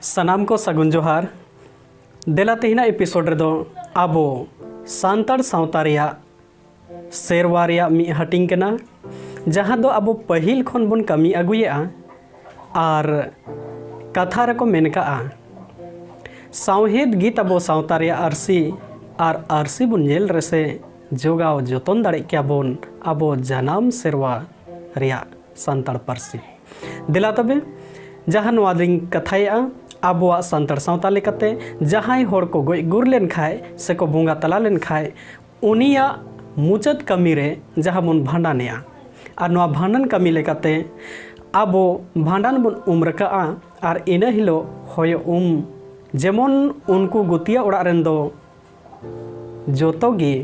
सानाम को सगुन जोहार देला तेहिना एपिसोड रे दो आबो सांताड़ सावता रिया सेरवा रिया मी हटिंग कना जहां दो आबो पहिल खन बन कमी अगुयेआ आर कथा रे को मेनका सावहेद गीत आबो सावता रिया आरसी बन नेल रेसे जोगाव जतन दाड़े क्या बोन आबो जनाम सेरवा रिया सांताड़ पारसी देला तबे जहां नवा दिन कथाया आबोआ सांताड़ सावता लेकाते जहां होड़ को गoj गुर लेन खाय से को बोंगा तला लेन खाय उनिया मुचाद कमी रे जहां बन भांडानेया और नवा भांडन कमी लेकाते आबो भांडन बन उम्रका और इना हिलो होय जेमन उनको गुतिया ओड़ा रेन दो जोतो गी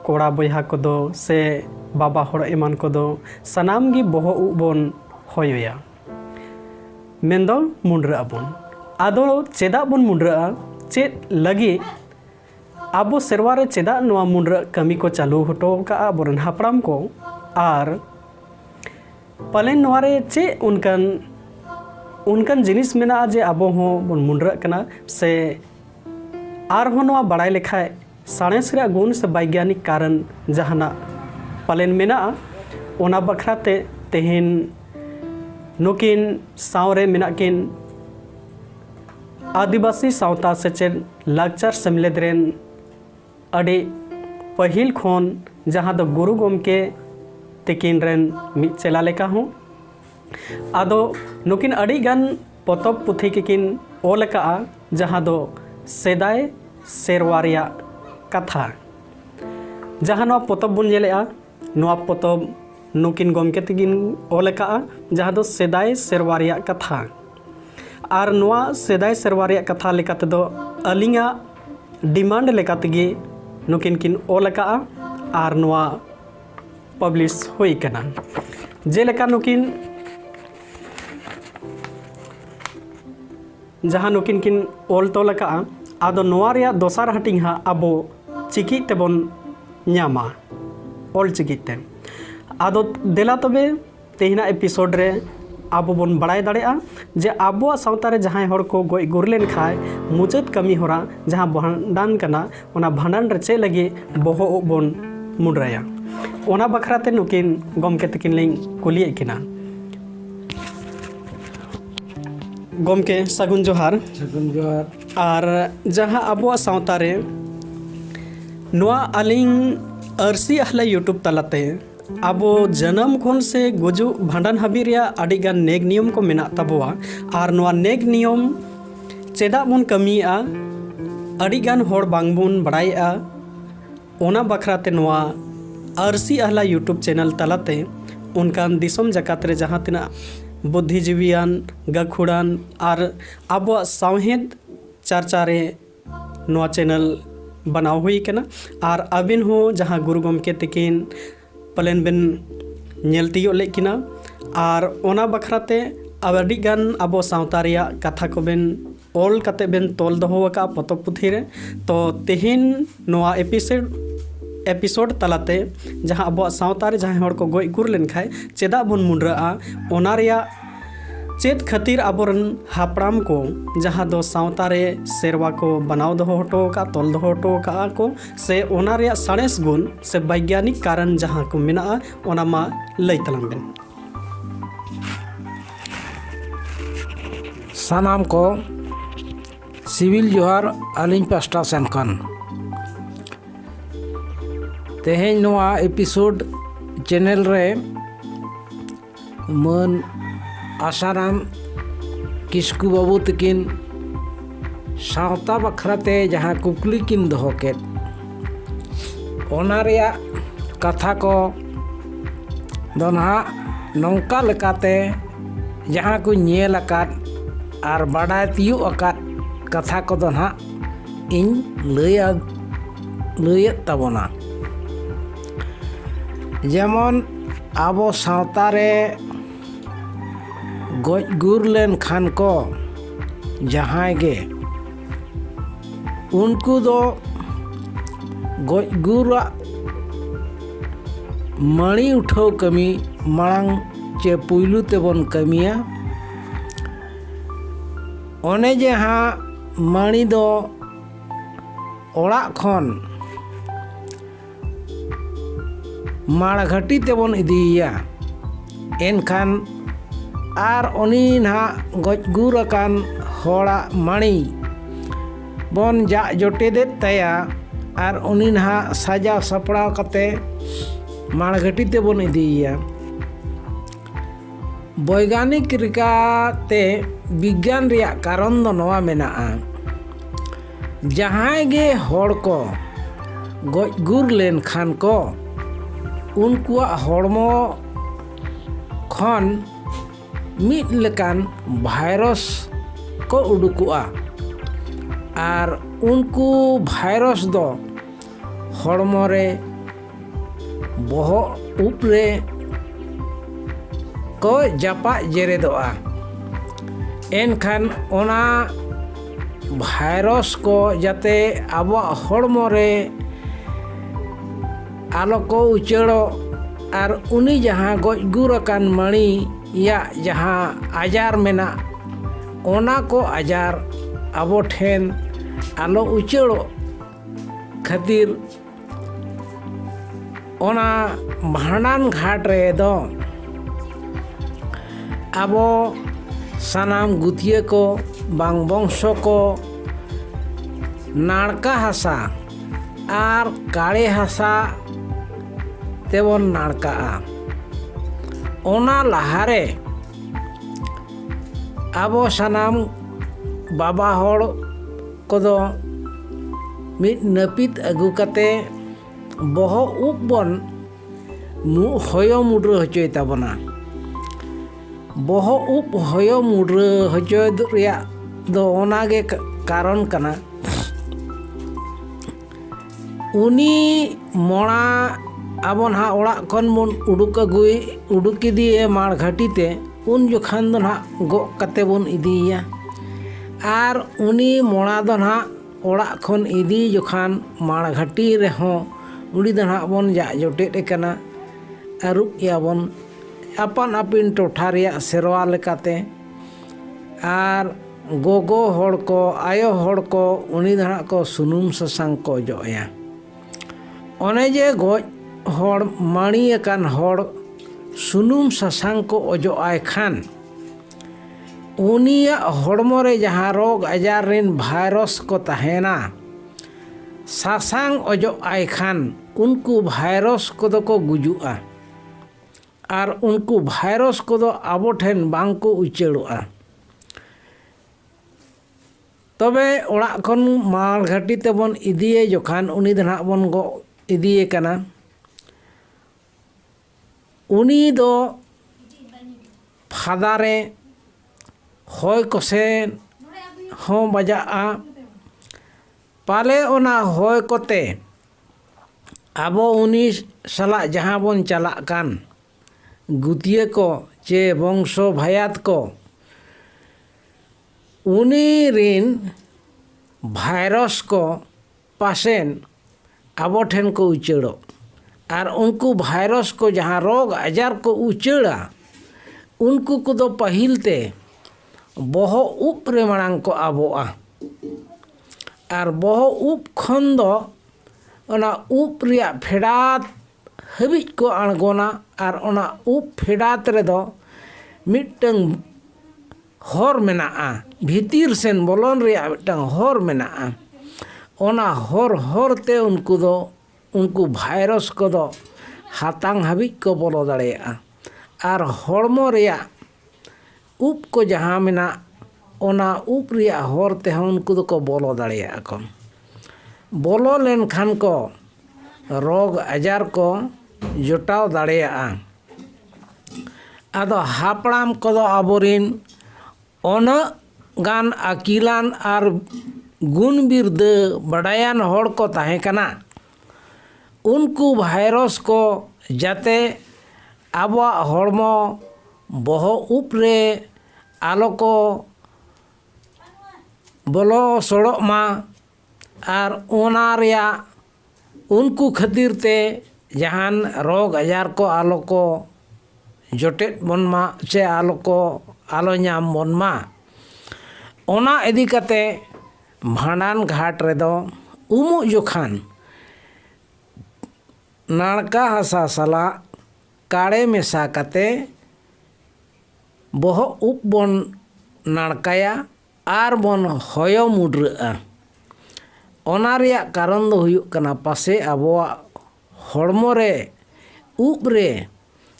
कोड़ा बयहा कोदो से बाबा होड़ एमान कोदो सनाम गी बोहो बन होया मेंदो मुंड्रा बन आदो चेदा बन मुंड्रा चेद लगी आबो सेरवा रे चेदा नवा मुंड्रा कमी को चालू हटो का बोरन हापड़ाम को आर पलेन नवा रे चे उनकन जिनिस मेना जे आबो हो बन मुंड्रा कना से आर हो नवा बड़ाई लेखाय साइंस रे गुण से वैज्ञानिक कारण जहाना पलेन मेना ओना बखराते तेहिन नुकिन सावरे मेना किन आदिवासी सावता सेचेद लाकचार सेमलेद रेन अड़ी पहिल खन जहां दो गुरु गोमके तिकिन रेन मिद चेला लेका हूँ आदो नुकिन अड़ी गान पोतब पुथी किन ओल का जहां दो सेदाय सेरवा रिया कथा जहां नवा पोतब बन जेलेआ नवा पोतब नुकिन गोमके तिकिन ओल का जहां दो सेदाय सेरवा रिया कथा और नवा सेदाय सेरवा रिया कथा लेकाते दो अलिंगा डिमांड लेकातेगी नुकिन किन ओल का और नवा पब्लिश हुई कना जेलेका नुकिन जहां नुकिन किन ओल तोल का आदो नवा रिया दोसार हटिंग हा आबो चिकी तेबन न्यामा ओल चिकीते आदो देला तबे तेहिना एपिसोड रे आबो बन बड़ाई दाड़ेआ जे आबो सावता रे जहां होड़ को गoj गुर लेन खाय मुचाद कमी होरा जहां भांडान कना ओना भांडान रे चे लगी बोहो बन मुंड्राया ओना बखराते नुकिन गोमके तकिन लिंग कुलिए किना गोमके सगुन जोहार और जहां आबो सावता रे नवा अलिंग अरसी अहला यूट्यूब तलाते आबो जन्म खन से गुजु भांडन हाबी रिया अडिगान नेग नियम को मेना तबोआ और नवा नेग नियम चेदा बन कमिया अडिगान होड़ बांग बन बड़ाया ओना बखराते नवा अरसी अहला यूट्यूब चैनल तलाते उनकान दिसम जकात रे जहां तना बुद्धिजीवियान गखुड़ान और आबो सावहेद चर्चा रे नवा चैनल बनाव हुई कना और अबिन हो जहां गुरु गोमके तिकिन पलेन बेन नेलतियो लेकिना और ओना बखराते अबडी गान आबो सावता रिया कथा को बेन ओल कते बेन तोल दहो का पोतब पुथी रे तो तेहिन नवा एपिसोड तलाते जहां आबो सावता रे जहां होड़ को गoj गुर लेन खाय चेदा बन मुंड्रा ओना रिया चेद खातिर आबोरन हापड़ाम को जहां दो सावता रे सेरवा को बनाव दहो हटो का तोल दहो हटो का को से ओना रे साइंस गुण से वैज्ञानिक कारण जहां को मेना ओना मा लई तलाम बेन सानाम को सिविल जोहार आलिंग पास्टा सेनकन तेहें नवा एपिसोड चैनल रे मन आसाराम किस्कू बाबू तकिन सावता बखराते जहां कुकली किन दहो केद ओना रिया कथा को दो नहा नौका लेकाते जहां को नेल अकाद और बाडाय तियु अकाद कथा को दो नहा इन लयत तबोना जेमन आबो सावता रे गoj गुर लेन खान को जहां गे उनको दो गoj गुरा मणि उठाव कमी मांग चे पुइलू तेबन कमिया ᱚᱱᱮ ᱡᱮ ᱦᱟᱸᱜ ᱢᱟᱹᱲᱤ ᱫᱚ ᱚᱲᱟᱜ ᱠᱷᱚᱱ ᱢᱟᱲᱜᱷᱟᱹᱴᱤ ᱛᱮᱵᱚᱱ ᱤᱫᱤᱭᱮᱭᱟ, ᱮᱱᱠᱷᱟन ᱟᱨ ᱩᱱᱤ ᱱᱟᱦᱟᱜ ᱜᱚᱡ ᱜᱩᱨ ᱟᱠᱟᱱ ᱦᱚᱲᱟᱜ ᱢᱟᱹᱲᱤ ᱵᱚᱱ ᱡᱟᱜ ᱡᱚᱴᱮᱫᱮᱫ ᱛᱟᱭᱟ ᱟᱨ ᱩᱱᱤ ᱱᱟᱦᱟᱜ ᱥᱟᱡᱟᱣ ᱥᱟᱯᱲᱟᱣ ᱠᱟᱛᱮ ᱢᱟᱲᱜᱷᱟᱹᱴᱤ ᱛᱮᱵᱚᱱ ᱤᱫᱤᱭᱮᱭᱟ। ᱵᱳᱭᱜᱟᱱᱤᱠ ᱞᱮᱠᱟᱛᱮ ᱵᱤᱜᱽᱜᱟᱱ ᱨᱮᱭᱟᱜ ᱠᱟᱨᱚᱱ ᱫᱚ ᱱᱚᱣᱟ ᱢᱮᱱᱟᱜᱼᱟ, ᱡᱟᱦᱟᱸᱭ ᱜᱮ ᱦᱚᱲ ᱠᱚ ᱜᱚᱡ ᱜᱩᱨ ᱞᱮᱱᱠᱷᱟᱱ ᱠᱚ उनकुआ हड़मो खन मिद लेकान भाइरस को उडुकुआ और उनको भाइरस दो हड़मो रे बहग उपरे को जापा जेरेदोआ। एनखान ओना भाइरस को जाते आबो हड़मो रे आलो को उचड़ो और उनी जहाँ गज गुर अकान मणि या जहाँ आजार मेना ओना को आजार आबो ठेन आलो उचड़ो खातिर ओना भांडान घाट रे दो आबो सानाम गुतिये को बांग बंशो को नाड़का हासा और काड़े हासा तेबन नाड़का ओना लहारे आबो सानाम बाबा हड़ कोदो मिद नपित अगु कते बहो उप बन हयो मुड्र हचोय ताबना। बहो उप हयो मुड्र हचोय रिया दो ओनागे कारण कना उनी मोड़ा आबो ना ओड़ा खन बन उडुकी दिए माड़घाटी ते उन जोखान दो ना गो कते बन इदिया आर उनी मोड़ा दो ना ओड़ा खन इदी जोखान माड़घाटी रे हो उड़ी दो ना बन जा जोटेट कना आरुप या बन अपन अपिन टोठा रिया सेरवा लेकाते आर गोगो हड़ को आयो हड़ को उनी दो ना को सुनुम ससांग को जोया। ओने जे गज हड़ माणी अकान हड़ सुनुम ससांग को अजो आय खान उनिया हड़मो रे जहाँ रोग आजार रेन भाइरस को तहेना सासांग अजो आय खान उनको भाइरस को दो को गुजुआ और उनको भाइरस को दो आबो ठेन बांग को उचेड़ोआ। तबे ओड़ा खन माड़घाटी तेबन इदिए जोखान उनी दो ना बन गो इदिए कना उनी दो फादारे होय कोसे हों बजाआ पाले ओना होय कोते आबो उनी सला जहाँ बन चला कान गुतिये को चे वंशो भयात को उनी रिन भाइरस को पासेन आबो ठेन को उचेड़ो और उनको भाइरस को जहाँ रोग आजार को उचेड़ा उनको को दो पहिलते बहो उप रे मांग को आबोआ और बहो उप खन दो ओना उप रिया फेडात हबिज को आणगोना और ओना उप फेडात रे दो मिटंग हर मेनाआ भीतर सेन बोलन रिया मिटंग हर मेनाआ ओना हर ते उनको भाइरस को दो हातांग हाबिज को बोलो दाड़ेया और हड़मो रिया उप को जहाँ मेना ओना उप रिया हर ते उनको दो को बोलो दाड़ेया को बोलो लेन खान को रोग आजार को जोटाव दाड़ेया। आदो हापड़ाम को दो आबोरिन ओना गान अकीलान और गुण बिरद बड़ायान हड़ को ताहे कना उनको भाइरस को जाते आबो हड़मो बहो उपरे आलो को बोलो सड़ो मा और ओना रिया उनको खातिर ते जहान रोग आजार को आलो को जोटेट बन मा चे आलो को आलो नाम बन मा ᱚᱱᱟ ᱤᱫᱤ ᱠᱟᱛᱮ ᱵᱷᱟᱸᱰᱟᱱ ᱜᱷᱟᱴ ᱨᱮᱫᱚ ᱩᱢᱩᱜ ᱡᱚᱠᱷᱟᱱ ᱱᱟᱲᱠᱟ ᱦᱟᱥᱟ ᱥᱟᱞᱟᱜ ᱠᱟᱲᱮ ᱢᱮᱥᱟ ᱠᱟᱛᱮ ᱵᱚᱦᱚᱜ ᱩᱵ ᱵᱚᱱ ᱱᱟᱲᱠᱟᱭᱟ ᱟᱨ ᱵᱚᱱ ᱦᱚᱭᱚ ᱢᱩᱰᱨᱟᱹᱜᱼᱟ᱾ ᱚᱱᱟ ᱨᱮᱭᱟᱜ ᱠᱟᱨᱚᱱ ᱫᱚ ᱦᱩᱭᱩᱜ ᱠᱟᱱᱟ ᱯᱟᱥᱮ ᱟᱵᱚᱣᱟᱜ ᱦᱚᱲᱢᱚ ᱨᱮ ᱩᱵ ᱨᱮ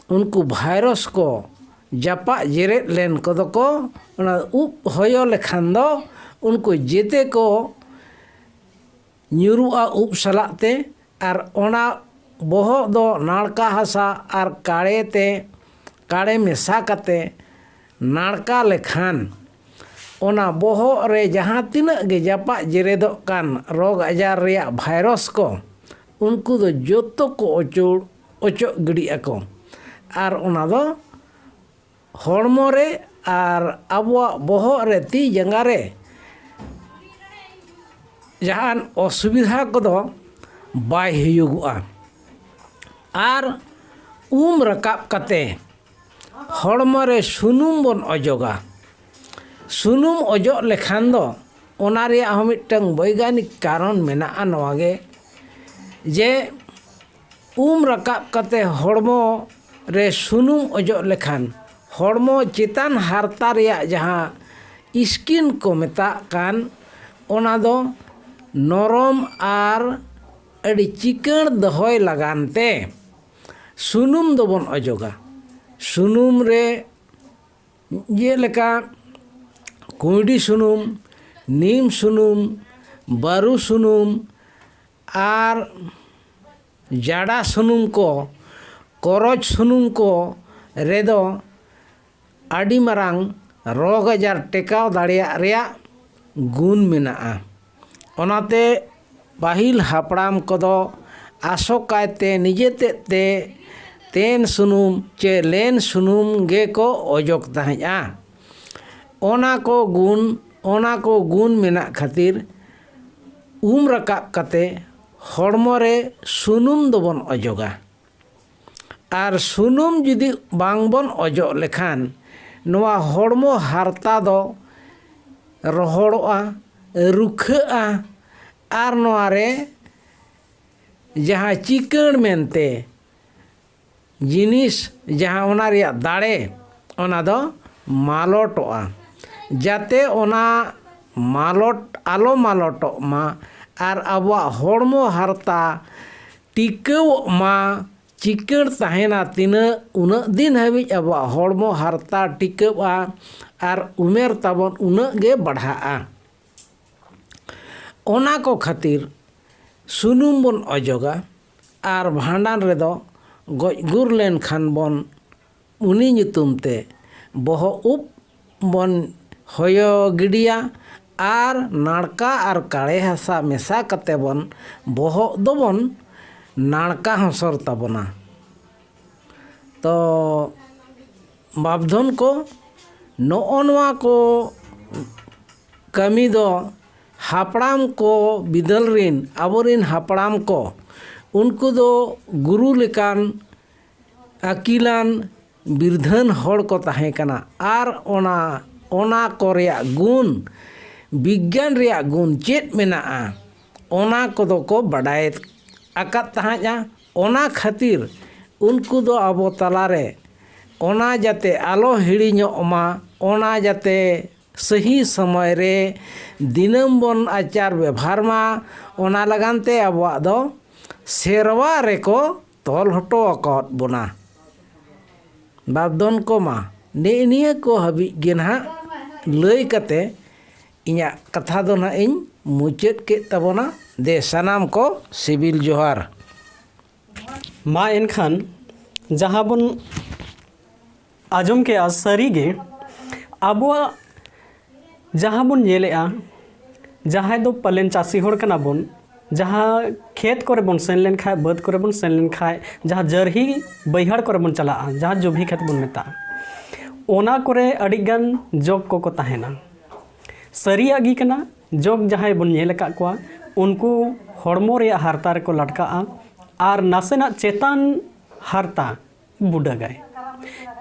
ᱩᱱᱠᱩ ᱵᱷᱟᱭᱨᱟᱥ ᱠᱚ ᱡᱟᱯᱟᱜ ᱡᱮᱨᱮᱫ ᱞᱮᱱ ᱠᱚᱫᱚ ᱠᱚ ᱚᱱᱟ ᱩᱵ ᱦᱚᱭᱚ ᱞᱮᱠᱷᱟᱱ ᱫᱚ ᱩᱱᱠᱩ ᱡᱮᱛᱮ ko ᱧᱩᱨᱩᱜᱼᱟ ᱩᱵ ᱥᱟᱞᱟᱜ te ᱟᱨ ᱚᱱᱟ ᱵᱚᱦᱚᱜ ᱫᱚ ᱱᱟᱲᱠᱟ ᱦᱟᱥᱟ ᱟᱨ ᱠᱟᱲᱮ ᱢᱮᱥᱟ ᱠᱟᱛᱮ ᱱᱟᱲᱠᱟ ᱞᱮᱠᱷᱟन ᱚᱱᱟ ᱵᱚᱦᱚᱜ ᱨᱮ ᱡᱟᱦᱟᱸ ᱛᱤᱱᱟᱹᱜ ᱜᱮ ᱡᱟᱯᱟᱜ ᱡᱮᱨᱮᱫᱚᱜ ᱠᱟᱱ ᱨᱳᱜᱽ ᱟᱡᱟᱨ ᱨᱮᱭᱟᱜ ᱵᱷᱟᱭᱨᱟᱥ ko उनको दो जोतो को ओचो गिड़ी आको आर ओना दो हॉर्मो रे आर अबुआ बोहो रे ती जंगा रे जहान असुविधा को दो बाय हुयुगुआ आर रकाब कते हॉर्मो रे सुनुम बन अजोगा सुनुम अजो लेखान दो ओना रे मिदटां वैज्ञानिक कारण मेनाआ नवागे जे रकाब कते हॉर्मो रे सुनुम अजो लेखान हॉर्मो चेतान हारता रेया जहां स्किन को मेता कान ओना दो नरम आर अड़ी चिकन दहोय लगानते सुनुम दो बन अजोगा सुनुम रे ये लेका कुंडी सुनुम नीम सुनुम बारू सुनुम आर जाड़ा सुनुम को करज सुनुम को रेदो आड़ी मारांग रोग आजार टेकाव दाड़िया रेया गुण मेनाआ ओनाते पाहिल हापड़ाम कोदो आसोकायते निजेते तेन सुनुम चे लेन सुनुम गे को अजोग ताहेआ ओना को गुण मेना खातिर रकाब कते हॉर्मो रे सुनुम दोबन अजोगा आर सुनुम जुदी बांगबन अजो लेखान नवा हॉर्मो हारता दो रोहड़ोआ रुखाआ आर नवा रे जहां चिकन मेनते जिनिस जहां ओना रेया दाड़े ओना दो मालोटोआ जाते ओना मालोट आलो मालोटो मा आर अबुआ हॉर्मो हारता टिकाव मा चिकन ताहेना तिना उना दिन हाबि अबुआ हॉर्मो हारता टिकावा आर उमेर ताबन उना गे बढ़ाआ ओना को खातिर सुनुम बन अजोगा आर भांडान रेदो गजगुर लेन खान बन उनी nyutum ते बहो उप बन होयो गिडिया आर नाड़का आर काड़े हासा मेसा कते बन बहो दोबन नाड़का हसर ताबना तो बाबधन को नोआ को कमी दो हापड़ाम को बिदल रिन आबोरिन हापड़ाम को उनको दो गुरु लेकान अकीलान बिरधन हड़ को ताहे कना आर ओना को रेया गुण विज्ञान रेया गुण चेत मेनाआ ओना कोदो को बड़ाय आकात ताहाजा ओना खातिर उनको दो आबो तलारे ओना जाते आलो हिड़िñोमा ओना जाते सही समय रे दिनम बन आचार व्यवहार मा ओना लगानते आबो दो सेरवा रे को तोल हटो अकत बोना बाबदन को मा निया को हबी गेना लई कते इया कथा दो ना इन मुचेद के तबोना दे सनाम को सिविल जोहार मा एनखान जहाँ बन आजम के आज सारी गे आबुआ जहाँ बन नेलेआ जहाँ दो पलेन चासी होड़ कना बन जहाँ खेत करे बन सेन लेन खाए बद करे बन सेन लेन खाए जहाँ जरही बैहड़ करे बन चला जहाँ जो भी खेत बन मेता ओना करे अडिगान जोग को ताहेना सरी आगी कना जोग जहाँ बन नेल का कोआ उनको हॉर्मो रे हारता रे को लटका आर नासेना चेतान हारता बुड़ा गए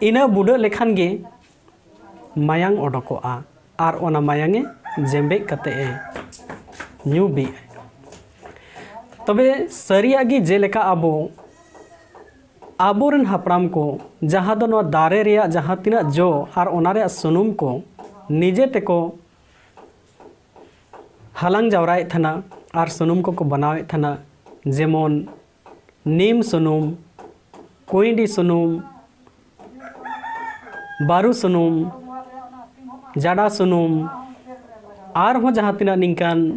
इना बुड़ा लेखान गे मायांग ओडोकोआ आर ओना मायांगे जेंबे कते ᱧᱩ बी तबे सरियागी जेलेका आबोरन हापराम को जहाँ दो दारे रिया जहाँ तिना जो और ओनारे सुनुम को निजे तेको हालांग जावराए थना और सुनुम को बनावे थना जेमन नीम सुनुम कोइंडी सुनुम बारू सुनुम जाडा सुनुम और हो जहाँ तिना निकान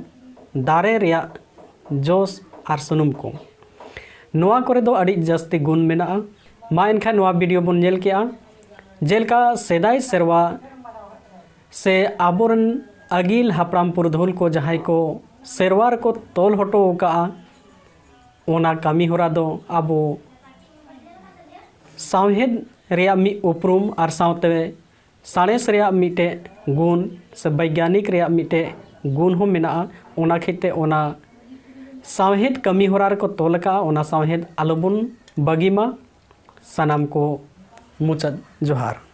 दारे रिया जोस और सुनुम को नोआ करे दो अड़ी जस्ती गुण मेना मा एनखान नोआ वीडियो बन नेल केआ जेलका सेदाय सेरवा से आबोरन अगिल हापराम पुरधुल को जहाँ को सेरवार को तोल हटो का ओना कामी होरा दो आबो सावहेद रिया मी उपरूम और सावते साणेस रिया मिटे गुण से वैज्ञानिक रिया मिटे गुण हो मेना ओना खेते ओना सावहेद कमी होरा को तोल का ओना सावहेद आलोबन बगीमा सनाम को मुचद जोहार।